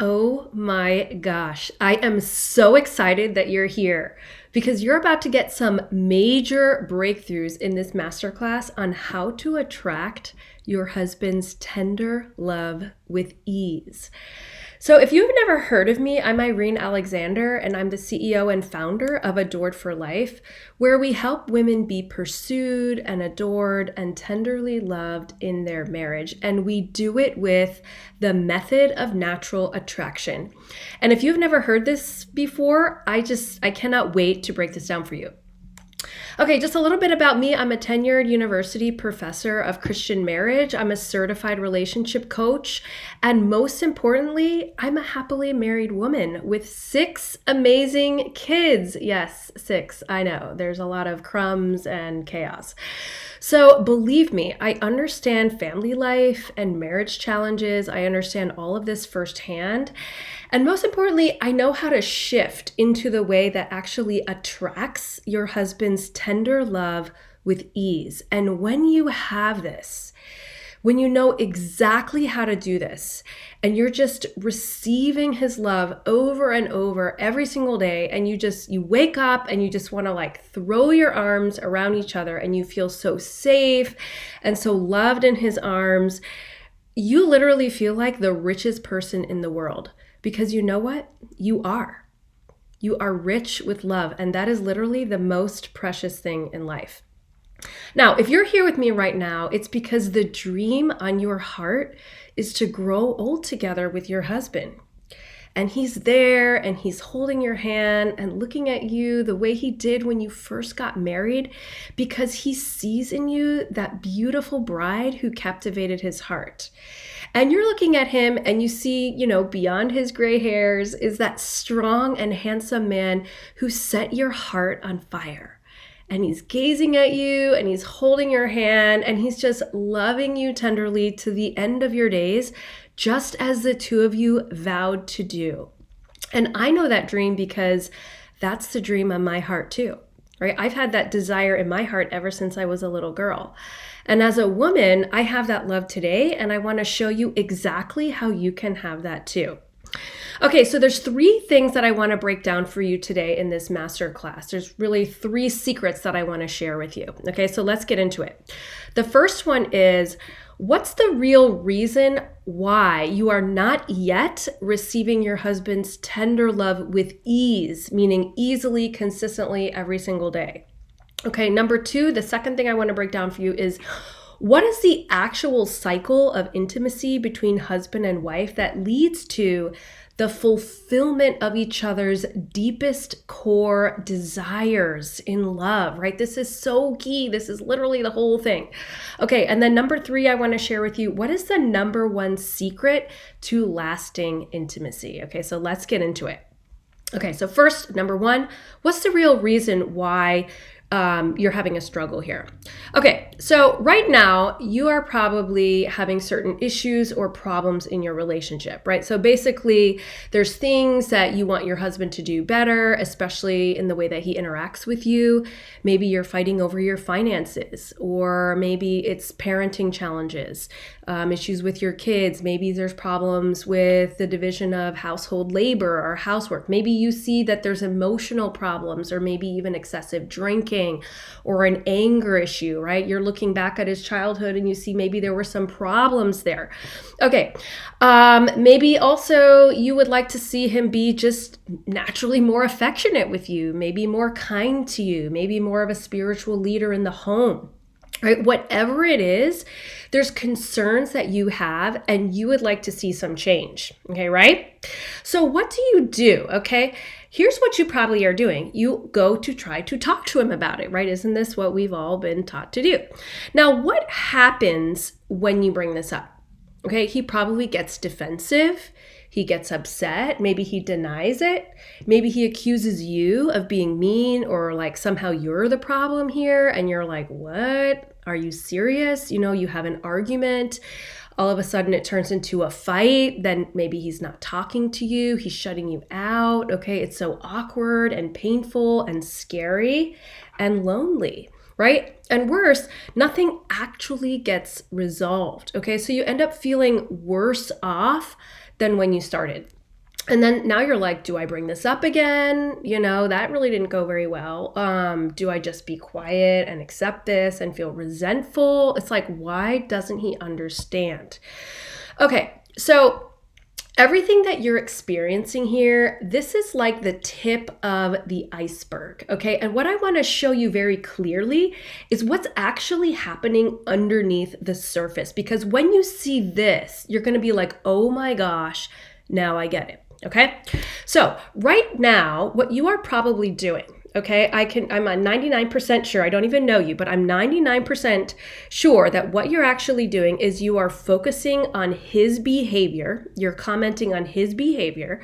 Oh my gosh. I am so excited that you're here because you're about to get some major breakthroughs in this masterclass on how to attract your husband's tender love with ease. So, if you've never heard of me, I'm Irene Alexander, and I'm the CEO and founder of Adored for Life, where we help women be pursued and adored and tenderly loved in their marriage. And we do it with the method of natural attraction. And if you've never heard this before, I cannot wait to break this down for you. Okay, just a little bit about me. I'm a tenured university professor of Christian marriage. I'm a certified relationship coach. And most importantly, I'm a happily married woman with 6 amazing kids. Yes, 6. I know there's a lot of crumbs and chaos. So believe me, I understand family life and marriage challenges. I understand all of this firsthand. And most importantly, I know how to shift into the way that actually attracts your husband's tender love with ease. And when you have this, when you know exactly how to do this, and you're just receiving his love over and over every single day, and you wake up and you just want to throw your arms around each other and you feel so safe and so loved in his arms, you literally feel like the richest person in the world. Because you know what? You are. You are rich with love, and that is literally the most precious thing in life. Now, if you're here with me right now, it's because the dream on your heart is to grow old together with your husband. And he's there and he's holding your hand and looking at you the way he did when you first got married, because he sees in you that beautiful bride who captivated his heart. And you're looking at him and you see, beyond his gray hairs is that strong and handsome man who set your heart on fire. And he's gazing at you and he's holding your hand and he's just loving you tenderly to the end of your days, just as the two of you vowed to do. And I know that dream because that's the dream on my heart too, right? I've had that desire in my heart ever since I was a little girl. And as a woman, I have that love today, and I want to show you exactly how you can have that too. Okay, so there's 3 things that I want to break down for you today in this master class. There's really 3 secrets that I want to share with you. Okay, so let's get into it. The first one is, what's the real reason why you are not yet receiving your husband's tender love with ease, meaning easily, consistently, every single day? Okay, number 2, the second thing I want to break down for you is, what is the actual cycle of intimacy between husband and wife that leads to the fulfillment of each other's deepest core desires in love, right? This is so key. This is literally the whole thing. Okay, and then number 3, I want to share with you, what is the number 1 secret to lasting intimacy? Okay, so let's get into it. Okay, so first, number 1, what's the real reason why you're having a struggle here? Okay, so right now you are probably having certain issues or problems in your relationship, right? So basically there's things that you want your husband to do better, especially in the way that he interacts with you. Maybe you're fighting over your finances, or maybe it's parenting challenges, issues with your kids. Maybe there's problems with the division of household labor or housework. Maybe you see that there's emotional problems, or maybe even excessive drinking, or an anger issue, right? You're looking back at his childhood and you see maybe there were some problems there. Okay, maybe also you would like to see him be just naturally more affectionate with you, maybe more kind to you, maybe more of a spiritual leader in the home. Right? Whatever it is, there's concerns that you have and you would like to see some change. Okay, right? So what do you do? Okay, here's what you probably are doing. You go to try to talk to him about it, right? Isn't this what we've all been taught to do? Now, what happens when you bring this up? Okay, he probably gets defensive. He gets upset. Maybe he denies it. Maybe he accuses you of being mean, or somehow you're the problem here. And you're like, what? Are you serious? You have an argument. All of a sudden it turns into a fight. Then maybe he's not talking to you. He's shutting you out. Okay, it's so awkward and painful and scary and lonely. Right? And worse, nothing actually gets resolved. Okay, so you end up feeling worse off than when you started. And then now you're like, do I bring this up again? That really didn't go very well. Do I just be quiet and accept this and feel resentful? It's like, why doesn't he understand? Okay, so everything that you're experiencing here, this is like the tip of the iceberg, okay? And what I want to show you very clearly is what's actually happening underneath the surface. Because when you see this, you're going to be like, oh my gosh, now I get it. Okay, so right now, what you are probably doing, okay, I'm 99% sure, I don't even know you, but I'm 99% sure that what you're actually doing is you are focusing on his behavior, you're commenting on his behavior,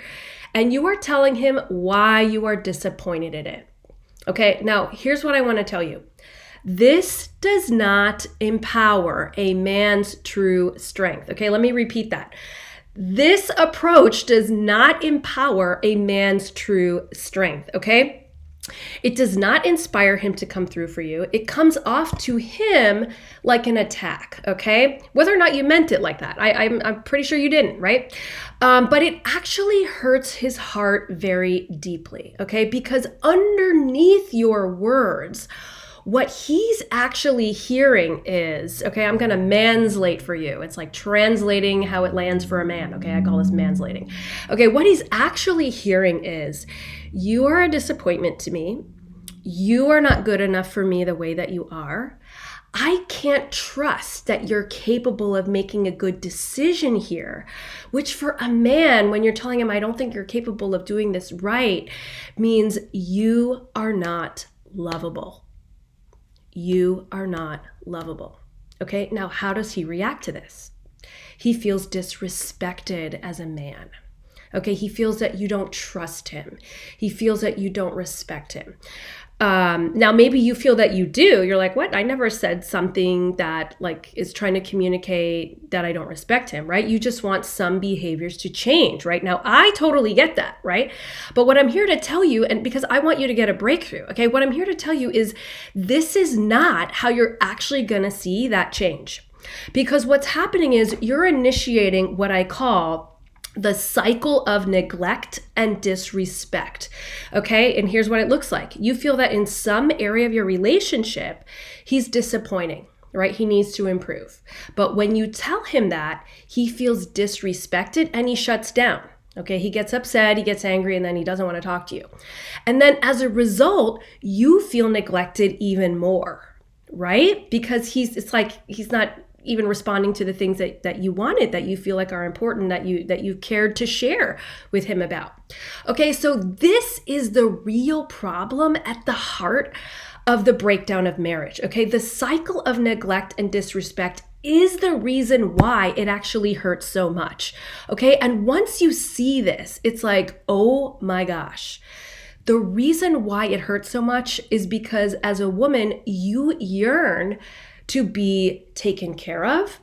and you are telling him why you are disappointed in it. Okay, now here's what I want to tell you. This does not empower a man's true strength. Okay, let me repeat that. This approach does not empower a man's true strength, okay? It does not inspire him to come through for you. It comes off to him like an attack, okay? Whether or not you meant it like that. I'm pretty sure you didn't, right? But it actually hurts his heart very deeply, okay? Because underneath your words, what he's actually hearing is, okay, I'm going to manslate for you. It's like translating how it lands for a man. Okay, I call this manslating. Okay, what he's actually hearing is, you are a disappointment to me. You are not good enough for me the way that you are. I can't trust that you're capable of making a good decision here, which for a man, when you're telling him, I don't think you're capable of doing this right, means you are not lovable. You are not lovable. Okay, now how does he react to this? He feels disrespected as a man. Okay, he feels that you don't trust him. He feels that you don't respect him. Now, maybe you feel that you do. You're like, what? I never said something that like is trying to communicate that I don't respect him, right? You just want some behaviors to change, right? Now, I totally get that, right? But what I'm here to tell you, and because I want you to get a breakthrough, okay? What I'm here to tell you is this is not how you're actually going to see that change. Because what's happening is you're initiating what I call the cycle of neglect and disrespect. Okay, and here's what it looks like. You feel that in some area of your relationship, he's disappointing, right? He needs to improve. But when you tell him that, he feels disrespected and he shuts down. Okay, he gets upset, he gets angry, and then he doesn't want to talk to you. And then as a result, you feel neglected even more, right? Because it's like he's not even responding to the things that you wanted, that you feel like are important, that you cared to share with him about. Okay, so this is the real problem at the heart of the breakdown of marriage. Okay, the cycle of neglect and disrespect is the reason why it actually hurts so much. Okay, and once you see this, it's like, oh my gosh. The reason why it hurts so much is because as a woman, you yearn to be taken care of,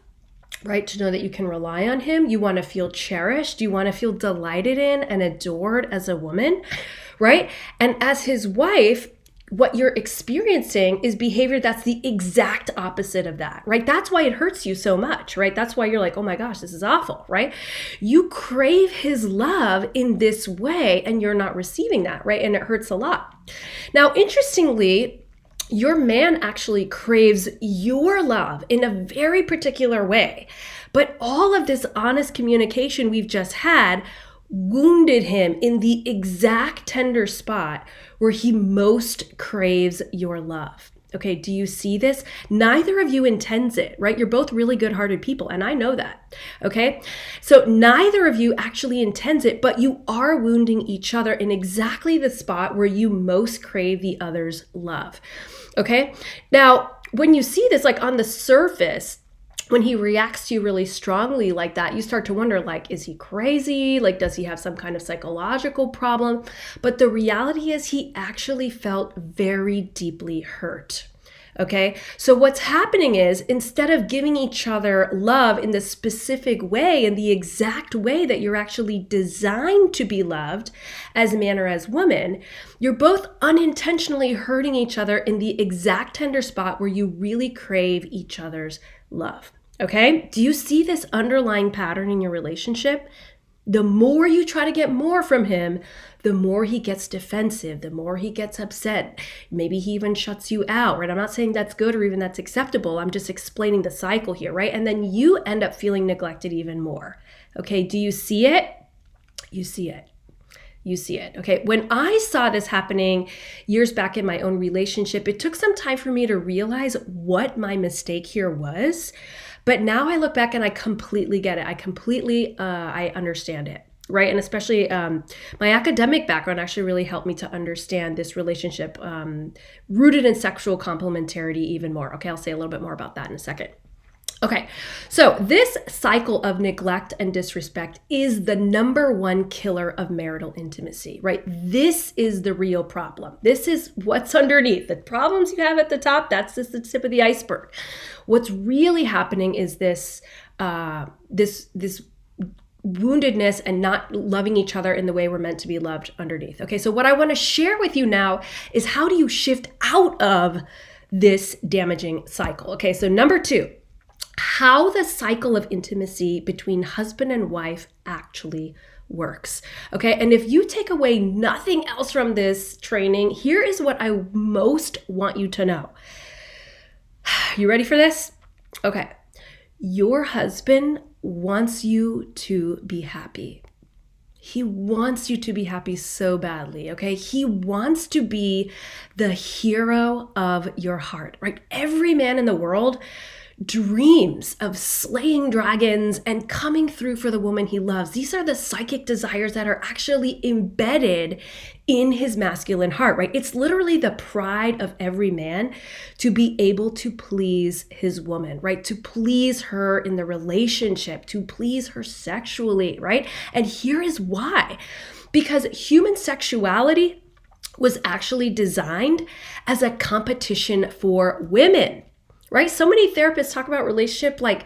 right? To know that you can rely on him. You want to feel cherished. You want to feel delighted in and adored as a woman, right? And as his wife, what you're experiencing is behavior that's the exact opposite of that, right? That's why it hurts you so much, right? That's why you're like, oh my gosh, this is awful, right? You crave his love in this way and you're not receiving that, right? And it hurts a lot. Now, interestingly, your man actually craves your love in a very particular way. But all of this honest communication we've just had wounded him in the exact tender spot where he most craves your love. Okay, do you see this? Neither of you intends it, right? You're both really good-hearted people, and I know that, okay? So neither of you actually intends it, but you are wounding each other in exactly the spot where you most crave the other's love, okay? Now, when you see this, like on the surface, when he reacts to you really strongly like that, you start to wonder, like, is he crazy? Like, does he have some kind of psychological problem? But the reality is he actually felt very deeply hurt. Okay, so what's happening is instead of giving each other love in the specific way, in the exact way that you're actually designed to be loved as man or as woman, you're both unintentionally hurting each other in the exact tender spot where you really crave each other's love. Okay, do you see this underlying pattern in your relationship? The more you try to get more from him, the more he gets defensive, the more he gets upset. Maybe he even shuts you out, right? I'm not saying that's good or even that's acceptable. I'm just explaining the cycle here, right? And then you end up feeling neglected even more. Okay, do you see it? You see it. You see it. Okay, when I saw this happening years back in my own relationship, it took some time for me to realize what my mistake here was. But now I look back and I completely get it. I understand it, right? And especially my academic background actually really helped me to understand this relationship rooted in sexual complementarity even more. Okay, I'll say a little bit more about that in a second. Okay, so this cycle of neglect and disrespect is the number one killer of marital intimacy, right? This is the real problem. This is what's underneath. The problems you have at the top, that's just the tip of the iceberg. What's really happening is this woundedness and not loving each other in the way we're meant to be loved underneath. Okay, so what I want to share with you now is how do you shift out of this damaging cycle? Okay, so number 2, how the cycle of intimacy between husband and wife actually works. Okay, and if you take away nothing else from this training, here is what I most want you to know. You ready for this? Okay, your husband wants you to be happy. He wants you to be happy so badly, okay? He wants to be the hero of your heart, right? Every man in the world dreams of slaying dragons and coming through for the woman he loves. These are the psychic desires that are actually embedded in his masculine heart, right? It's literally the pride of every man to be able to please his woman, right? To please her in the relationship, to please her sexually, right? And here is why. Because human sexuality was actually designed as a competition for women. Right? So many therapists talk about relationship like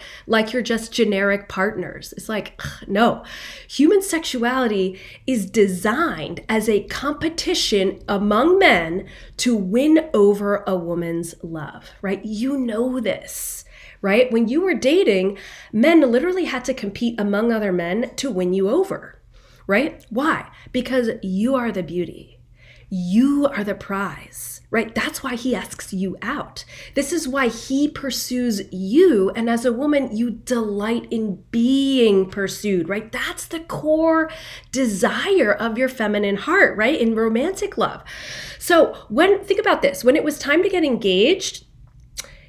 you're just generic partners. It's like, no. Human sexuality is designed as a competition among men to win over a woman's love, right? You know this, right? When you were dating, men literally had to compete among other men to win you over, right? Why? Because you are the beauty. You are the prize, right? That's why he asks you out. This is why he pursues you. And as a woman, you delight in being pursued, right? That's the core desire of your feminine heart, right? In romantic love. So think about this, when it was time to get engaged,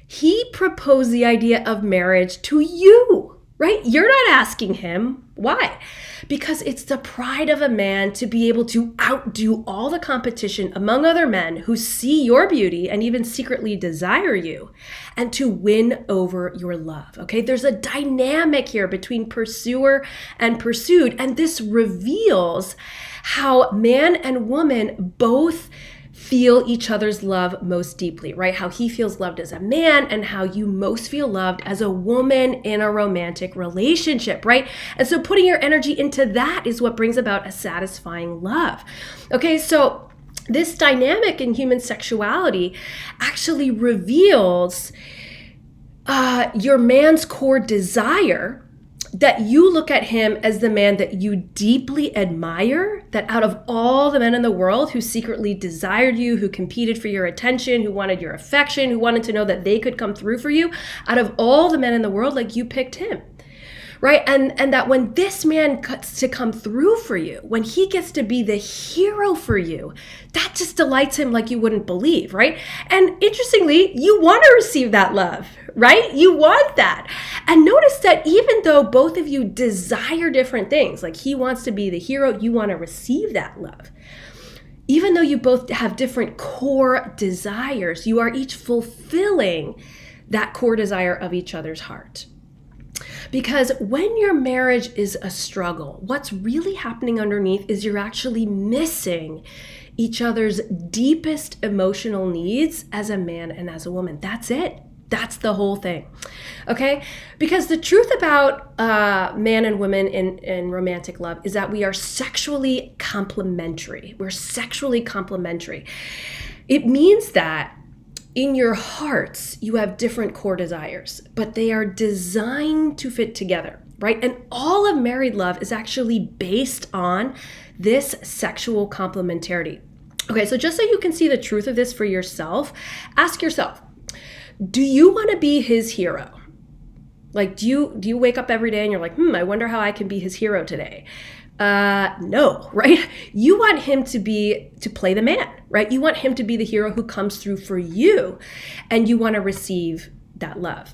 he proposed the idea of marriage to you, right? You're not asking him. Why? Because it's the pride of a man to be able to outdo all the competition among other men who see your beauty and even secretly desire you, and to win over your love. Okay, there's a dynamic here between pursuer and pursued, and this reveals how man and woman both feel each other's love most deeply, right? How he feels loved as a man and how you most feel loved as a woman in a romantic relationship, right? And so putting your energy into that is what brings about a satisfying love. Okay, so this dynamic in human sexuality actually reveals your man's core desire, that you look at him as the man that you deeply admire, that out of all the men in the world who secretly desired you, who competed for your attention, who wanted your affection, who wanted to know that they could come through for you, out of all the men in the world, like, you picked him, right? And that when this man gets to come through for you, when he gets to be the hero for you, that just delights him like you wouldn't believe, right? And interestingly, you want to receive that love, right? You want that. And notice that even though both of you desire different things, like he wants to be the hero, you want to receive that love. Even though you both have different core desires, you are each fulfilling that core desire of each other's heart. Because when your marriage is a struggle, what's really happening underneath is you're actually missing each other's deepest emotional needs as a man and as a woman. That's it. That's the whole thing. Okay? Because the truth about man and women in romantic love is that we are sexually complementary. We're sexually complementary. It means that in your hearts, you have different core desires, but they are designed to fit together, right? And all of married love is actually based on this sexual complementarity. Okay, so just so you can see the truth of this for yourself, ask yourself, do you want to be his hero? Like, do you wake up every day and you're like, I wonder how I can be his hero today? No, right? You want him to play the man, right? You want him to be the hero who comes through for you, and you want to receive that love.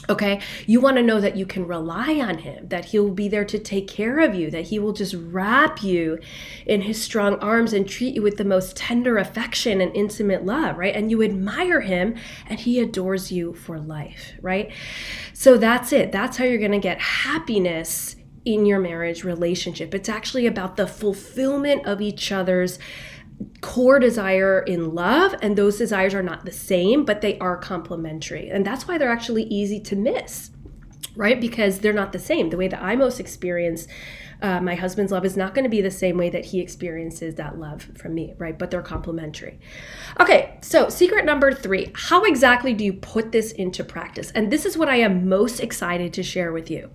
Okay, you want to know that you can rely on him, that he'll be there to take care of you, that he will just wrap you in his strong arms and treat you with the most tender affection and intimate love, right? And you admire him and he adores you for life, right? So that's it. That's how you're going to get happiness in your marriage relationship. It's actually about the fulfillment of each other's core desire in love, and those desires are not the same, but they are complementary. And that's why they're actually easy to miss, right? Because they're not the same. The way that I most experience my husband's love is not going to be the same way that he experiences that love from me, right? But they're complementary. Okay, so secret number 3, how exactly do you put this into practice? And this is what I am most excited to share with you.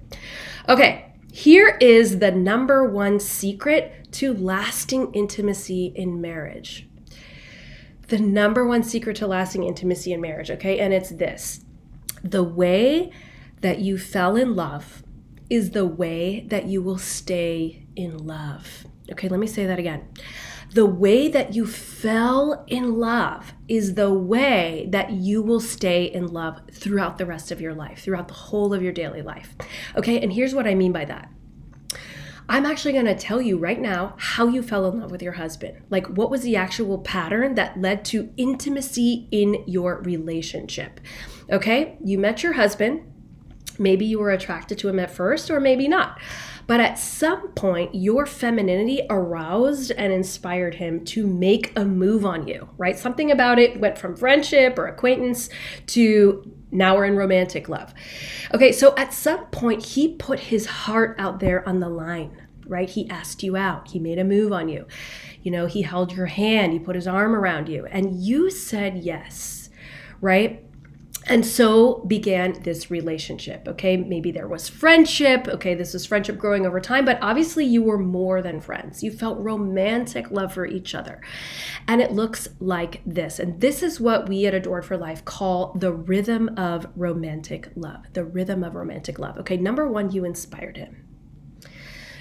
Okay, here is the number 1 secret to lasting intimacy in marriage. The number 1 secret to lasting intimacy in marriage, okay? And it's this: the way that you fell in love is the way that you will stay in love. Okay, let me say that again. The way that you fell in love is the way that you will stay in love throughout the rest of your life, throughout the whole of your daily life. Okay, and here's what I mean by that. I'm actually going to tell you right now how you fell in love with your husband. Like, what was the actual pattern that led to intimacy in your relationship? Okay, you met your husband. Maybe you were attracted to him at first, or maybe not. But at some point, your femininity aroused and inspired him to make a move on you, right? Something about it went from friendship or acquaintance to now we're in romantic love. Okay, so at some point, he put his heart out there on the line, right? He asked you out. He made a move on you. You know, he held your hand. He put his arm around you, and you said yes, right? And so began this relationship, okay? Maybe there was friendship. Okay, this was friendship growing over time, but obviously you were more than friends. You felt romantic love for each other. And it looks like this. And this is what we at Adored for Life call the rhythm of romantic love. The rhythm of romantic love. Okay, number 1, you inspired him.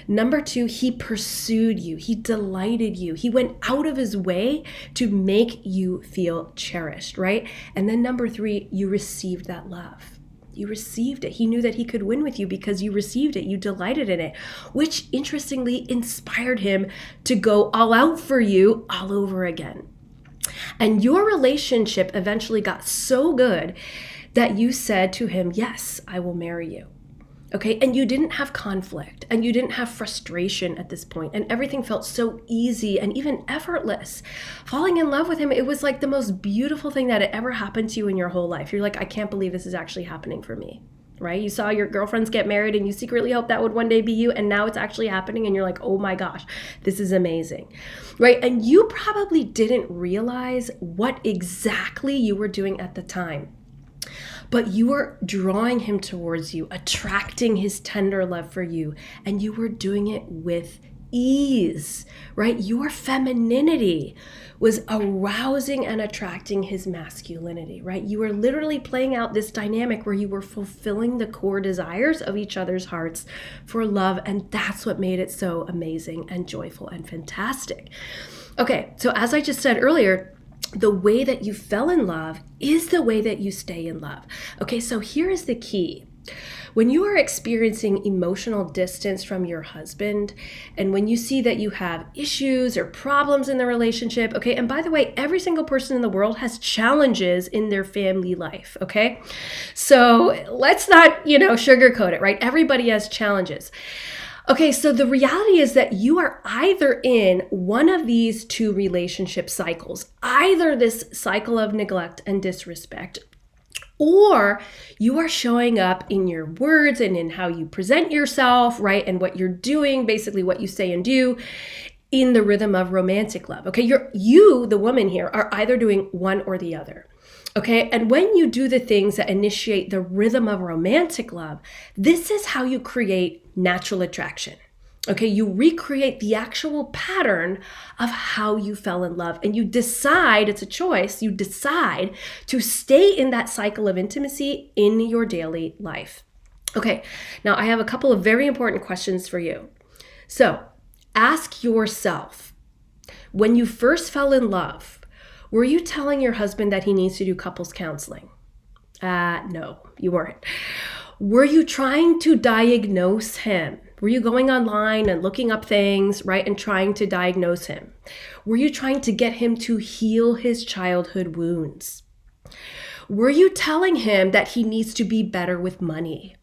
Number 2, he pursued you. He delighted you. He went out of his way to make you feel cherished, right? And then number 3, you received that love. You received it. He knew that he could win with you because you received it. You delighted in it, which interestingly inspired him to go all out for you all over again. And your relationship eventually got so good that you said to him, yes, I will marry you. Okay, and you didn't have conflict and you didn't have frustration at this point, and everything felt so easy and even effortless. Falling in love with him, it was like the most beautiful thing that had ever happened to you in your whole life. You're like, I can't believe this is actually happening for me, right? You saw your girlfriends get married and you secretly hoped that would one day be you, and now it's actually happening and you're like, oh my gosh, this is amazing, right? And you probably didn't realize what exactly you were doing at the time. But you were drawing him towards you, attracting his tender love for you, and you were doing it with ease, right? Your femininity was arousing and attracting his masculinity, right? You were literally playing out this dynamic where you were fulfilling the core desires of each other's hearts for love, and that's what made it so amazing and joyful and fantastic. Okay, so as I just said earlier, the way that you fell in love is the way that you stay in love. Okay, so here is the key. When you are experiencing emotional distance from your husband, and when you see that you have issues or problems in the relationship, okay, and by the way, every single person in the world has challenges in their family life, okay? So let's not, sugarcoat it, right? Everybody has challenges. Okay, so the reality is that you are either in one of these 2 relationship cycles, either this cycle of neglect and disrespect, or you are showing up in your words and in how you present yourself, right? And what you're doing, basically what you say and do in the rhythm of romantic love. Okay, you, the woman here, are either doing one or the other. Okay, and when you do the things that initiate the rhythm of romantic love, this is how you create natural attraction. Okay, you recreate the actual pattern of how you fell in love, and you decide, it's a choice, you decide to stay in that cycle of intimacy in your daily life. Okay, now I have a couple of very important questions for you. So ask yourself, when you first fell in love, were you telling your husband that he needs to do couples counseling? No, you weren't. Were you trying to diagnose him? Were you going online and looking up things, right, and trying to diagnose him? Were you trying to get him to heal his childhood wounds? Were you telling him that he needs to be better with money?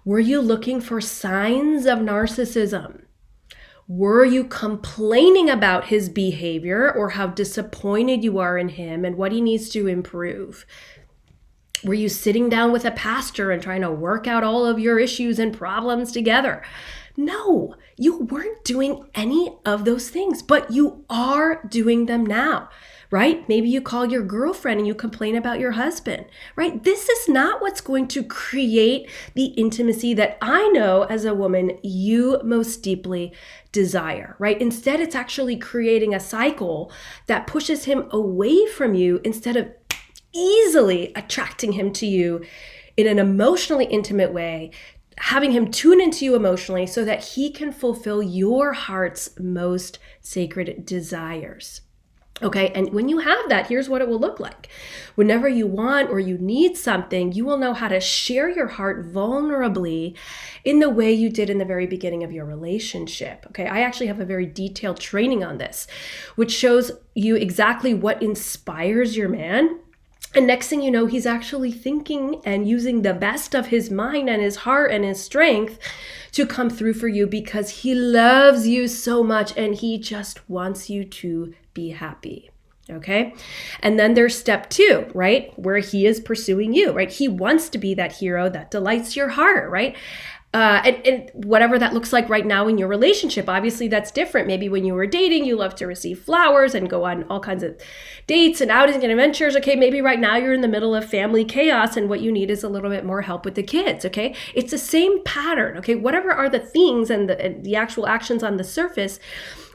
Were you looking for signs of narcissism? Were you complaining about his behavior or how disappointed you are in him and what he needs to improve? Were you sitting down with a pastor and trying to work out all of your issues and problems together? No, you weren't doing any of those things, but you are doing them now, right? Maybe you call your girlfriend and you complain about your husband, right? This is not what's going to create the intimacy that I know as a woman you most deeply desire, right? Instead, it's actually creating a cycle that pushes him away from you instead of easily attracting him to you in an emotionally intimate way, having him tune into you emotionally so that he can fulfill your heart's most sacred desires. Okay, and when you have that, here's what it will look like. Whenever you want or you need something, you will know how to share your heart vulnerably in the way you did in the very beginning of your relationship. Okay, I actually have a very detailed training on this, which shows you exactly what inspires your man. And next thing you know, he's actually thinking and using the best of his mind and his heart and his strength to come through for you because he loves you so much and he just wants you to be happy. Okay. And then there's step 2, right? Where he is pursuing you, right? He wants to be that hero that delights your heart, right? And whatever that looks like right now in your relationship, obviously that's different. Maybe when you were dating, you love to receive flowers and go on all kinds of dates and outings and adventures. Okay, maybe right now you're in the middle of family chaos and what you need is a little bit more help with the kids. Okay, it's the same pattern. Okay, whatever are the things and the actual actions on the surface,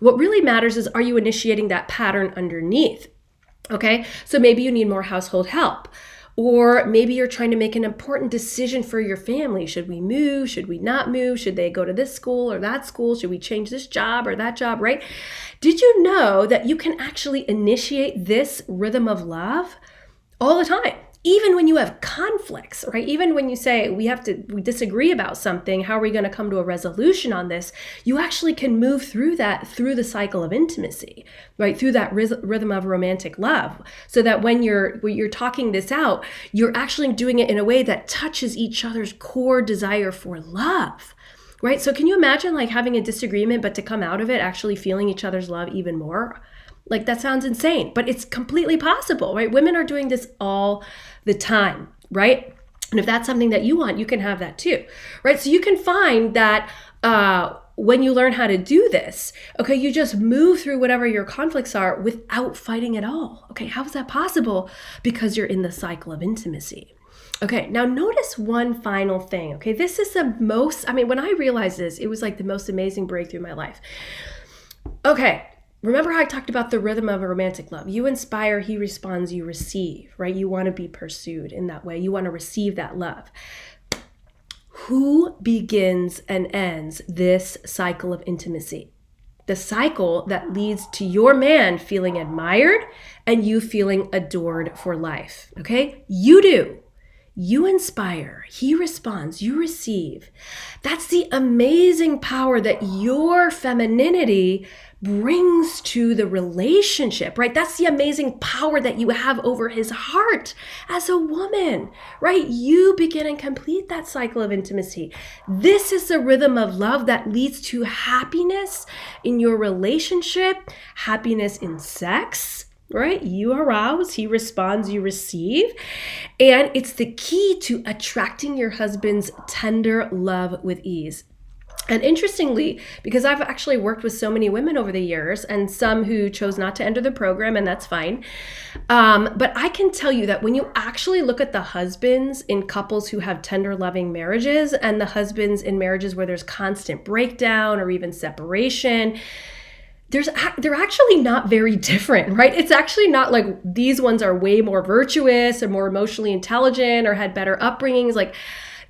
what really matters is, are you initiating that pattern underneath? Okay, so maybe you need more household help. Or maybe you're trying to make an important decision for your family. Should we move? Should we not move? Should they go to this school or that school? Should we change this job or that job, right? Did you know that you can actually initiate this rhythm of love all the time? Even when you have conflicts, right? Even when you say we disagree about something, how are we going to come to a resolution on this? You actually can move through that through the cycle of intimacy, right? Through that rhythm of romantic love, so that when you're talking this out, you're actually doing it in a way that touches each other's core desire for love. Right? So can you imagine like having a disagreement, but to come out of it actually feeling each other's love even more? Like that sounds insane, but it's completely possible, right? Women are doing this all the time, right? And if that's something that you want, you can have that too, right? So you can find that when you learn how to do this, okay, you just move through whatever your conflicts are without fighting at all. Okay, how is that possible? Because you're in the cycle of intimacy. Okay, now notice one final thing, okay? This is when I realized this, it was like the most amazing breakthrough in my life. Okay. Remember how I talked about the rhythm of a romantic love? You inspire, he responds, you receive, right? You want to be pursued in that way. You want to receive that love. Who begins and ends this cycle of intimacy? The cycle that leads to your man feeling admired and you feeling adored for life, okay? You do. You inspire, he responds, you receive. That's the amazing power that your femininity brings to the relationship, right? That's the amazing power that you have over his heart as a woman, right? You begin and complete that cycle of intimacy. This is the rhythm of love that leads to happiness in your relationship, happiness in sex, right? You arouse, he responds, you receive. And it's the key to attracting your husband's tender love with ease. And interestingly, because I've actually worked with so many women over the years and some who chose not to enter the program, and that's fine. But I can tell you that when you actually look at the husbands in couples who have tender, loving marriages and the husbands in marriages where there's constant breakdown or even separation, they're actually not very different, right? It's actually not like these ones are way more virtuous or more emotionally intelligent or had better upbringings. Like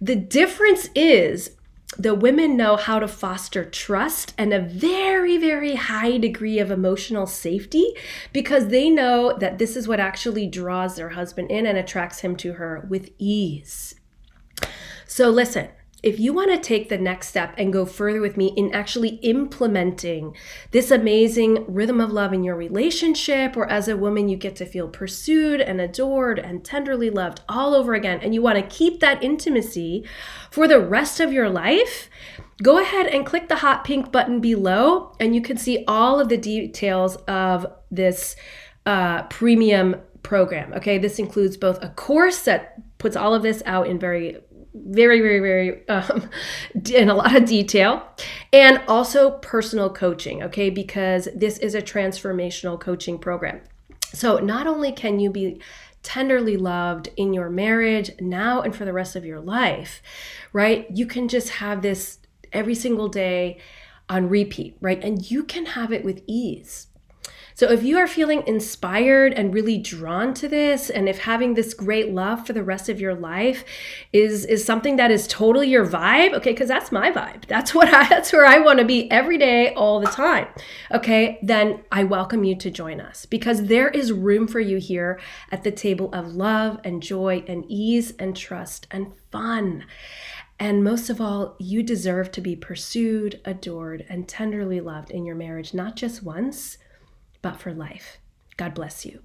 the difference is the women know how to foster trust and a very, very high degree of emotional safety because they know that this is what actually draws their husband in and attracts him to her with ease. So listen, if you want to take the next step and go further with me in actually implementing this amazing rhythm of love in your relationship, or as a woman, you get to feel pursued and adored and tenderly loved all over again, and you want to keep that intimacy for the rest of your life, go ahead and click the hot pink button below, and you can see all of the details of this premium program. Okay, this includes both a course that puts all of this out in very in a lot of detail, and also personal coaching, okay, because this is a transformational coaching program. So not only can you be tenderly loved in your marriage now and for the rest of your life, right? You can just have this every single day on repeat, right? And you can have it with ease. So if you are feeling inspired and really drawn to this, and if having this great love for the rest of your life is something that is totally your vibe, okay, because that's my vibe. That's where I want to be every day, all the time. Okay, then I welcome you to join us because there is room for you here at the table of love and joy and ease and trust and fun. And most of all, you deserve to be pursued, adored, and tenderly loved in your marriage, not just once, but for life. God bless you.